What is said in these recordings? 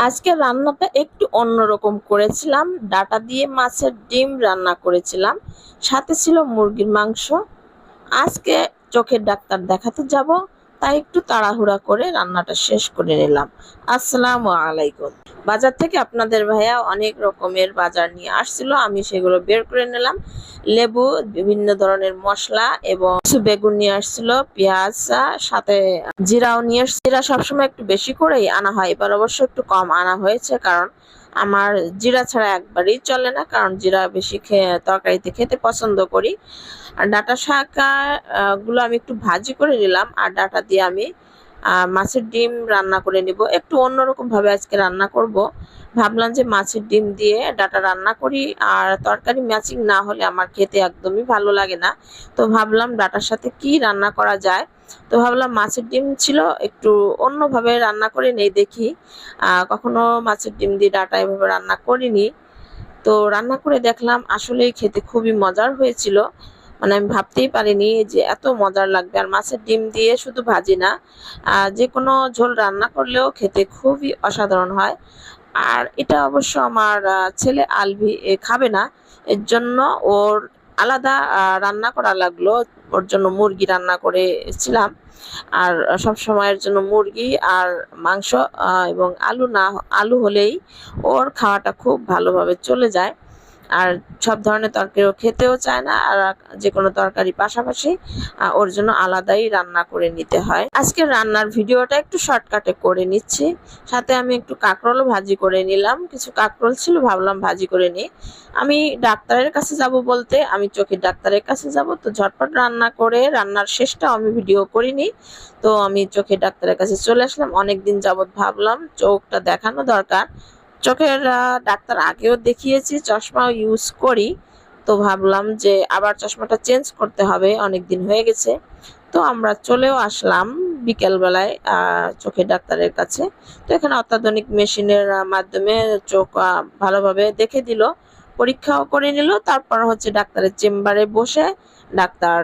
আজকে রান্নাটা একটু অন্যরকম করেছিলাম। ডাটা দিয়ে মাছের ডিম রান্না করেছিলাম, সাথে ছিল মুরগির মাংস। আজকে চোখের ডাক্তার দেখাতে যাব, তাই একটু তাড়াহুড়া করে রান্নাটা শেষ করে নিলাম। আসসালামু আলাইকুম। বাজার থেকে আপনাদের ভাইয়া অনেক রকমের বাজার নিয়ে আসছিল, আমি সেগুলো বের করে নিলাম। লেবু, বিভিন্ন ধরনের মশলা এবং কিছু বেগুন নিয়ে আসছিল, পেঁয়াজ, সাথে জিরাও নিয়ে আসছে। জিরা সবসময় একটু বেশি করেই আনা হয়, এবার অবশ্য একটু কম আনা হয়েছে, কারণ আমার জিরা ছাড়া একবারই চলে না, কারণ জিরা বেশি তরকারিতে খেতে পছন্দ করি। আর ডাটা শাক গুলো আমি একটু ভাজি করে নিলাম, আর ডাটা দিয়ে আমি মাছের ডিম রান্না করে নিব। একটু অন্যরকম ভাবে আজকে রান্না করব। ভাবলাম যে মাছের ডিম দিয়ে ডাটা রান্না করি, আর তরকারি ম্যাচিং না হলে আমার খেতে একদমই ভালো লাগে না। তো ভাবলাম ডাটার সাথে কি রান্না করা যায়। তো ভাবলাম মাছের ডিম ছিল, একটু অন্যভাবে রান্না করে নেই, দেখি। কখনো মাছের ডিম দিয়ে ডাটা এভাবে রান্না করিনি। তো রান্না করে দেখলাম আসলেই খেতে খুবই মজার হয়েছিল। মানে আমি ভাবতেই পারিনি যে এত মজার লাগবে। আর মাছের ডিম দিয়ে শুধু ভাজি না, যে কোনো ঝোল রান্না করলেও খেতে খুবই অসাধারণ হয়। আর এটা অবশ্য আমার ছেলে আলভি খাবে না, এর জন্য ওর আলাদা রান্না করা লাগলো। ওর জন্য মুরগি রান্না করেছিলাম। আর সব সময়ের জন্য মুরগি আর মাংস এবং আলু হলেই ওর খাওয়াটা খুব ভালোভাবে চলে যায়। আর সব ধরনের তরকারিও খেতেও চায় না, আর যে কোনো তরকারি পাশাপাশি ওর জন্য আলাদাই রান্না করে নিতে হয়। আজকে রান্নার ভিডিওটা একটু শর্টকাটে করে নিচ্ছি। সাথে আমি একটু কাঁকরোলও ভাজি করে নিলাম, কিছু কাঁকরোল ছিল, ভাবলাম ভাজি করে নিই। আমি ডাক্তারের কাছে যাব বলতে আমি চোখের ডাক্তারের কাছে যাব, তো ঝটপট রান্না করে রান্নার শেষটাও আমি ভিডিও করিনি। তো আমি চোখের ডাক্তারের কাছে চলে আসলাম। অনেকদিন যাবত ভাবলাম চোখটা দেখানো দরকার। চোখের ডাক্তার আগেও দেখিয়েছি, চশমাও ইউজ করি। তো ভাবলাম যে আবার চশমাটা চেঞ্জ করতে হবে, অনেক দিন হয়ে গেছে। তো আমরা চলেও আসলাম বিকেল বেলায় চোখের ডাক্তারের কাছে। তো এখানে অত্যাধুনিক মেশিনের মাধ্যমে চোখ ভালোভাবে দেখে দিল, পরীক্ষাও করে নিল। তারপর হচ্ছে ডাক্তারের চেম্বারে বসে ডাক্তার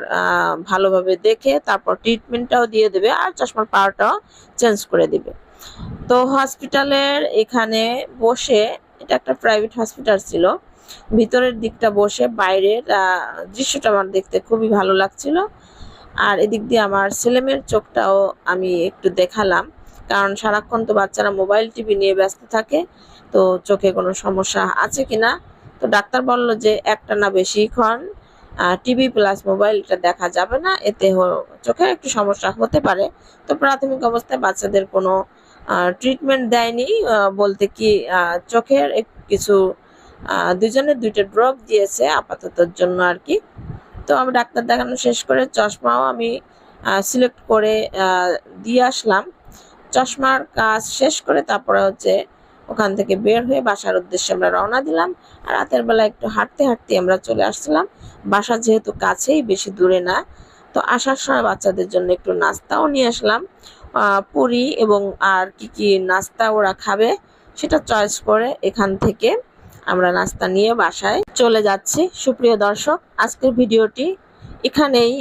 ভালোভাবে দেখে তারপর ট্রিটমেন্টটাও দিয়ে দেবে, আর চশমার পাওয়ারটাও চেঞ্জ করে দিবে। তো হসপিটালের এখানে বসে, এটা একটা প্রাইভেট হসপিটাল ছিল, ভিতরের দিকটা বসে বাইরের দৃশ্যটা আমার দেখতে খুবই ভালো লাগছিল। আর এদিক দিয়ে আমার ছেলেমেয়ের চোখটাও আমি একটু দেখালাম, কারণ সারাক্ষণ তো বাচ্চারা মোবাইল টিভি নিয়ে ব্যস্ত থাকে। তো চোখে কোনো সমস্যা আছে কিনা। তো ডাক্তার বলল যে একটানা বেশিক্ষণ টিভি প্লাস মোবাইলটা দেখা যাবে না, এতে চোখে একটু সমস্যা হতে পারে। তো প্রাথমিক অবস্থায় বাচ্চাদের কোনো ট্রিটমেন্ট দেয়নি, বলতে কি চোখের কিছু দুজনের দুইটা ড্রপ দিয়েছে আপাততর জন্য আর কি। তো আমি ডাক্তার দেখানো শেষ করে চশমাও আমি সিলেক্ট করে দিয়ে আসলাম। চশমার কাজ শেষ করে তারপরে হচ্ছে ওখান থেকে বের হয়ে বাসার উদ্দেশ্যে আমরা রওনা দিলাম। আর রাতের বেলা একটু হাঁটতে হাঁটতে আমরা চলে আসছিলাম। বাসা যেহেতু কাছেই, বেশি দূরে না। তো আসার সময় বাচ্চাদের জন্য একটু নাস্তাও নিয়ে আসলাম, পুরি এবং আর কি কি নাস্তা ওরা খাবে সেটা চয়েস করে এখান থেকে আমরা নাস্তা নিয়ে বাসায় চলে যাচ্ছি। সুপ্রিয় দর্শক, আজকের ভিডিওটি এখানেই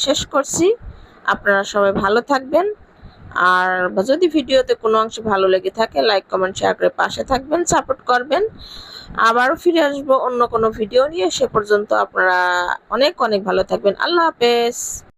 শেষ করছি। আপনারা সবাই ভালো থাকবেন। আর যদি ভিডিওতে কোনো অংশ ভালো লেগে থাকে, লাইক কমেন্ট শেয়ার করে পাশে থাকবেন, সাপোর্ট করবেন। আবারও ফিরে আসবো অন্য কোনো ভিডিও নিয়ে। সে পর্যন্ত আপনারা অনেক অনেক ভালো থাকবেন। আল্লাহ হাফেজ।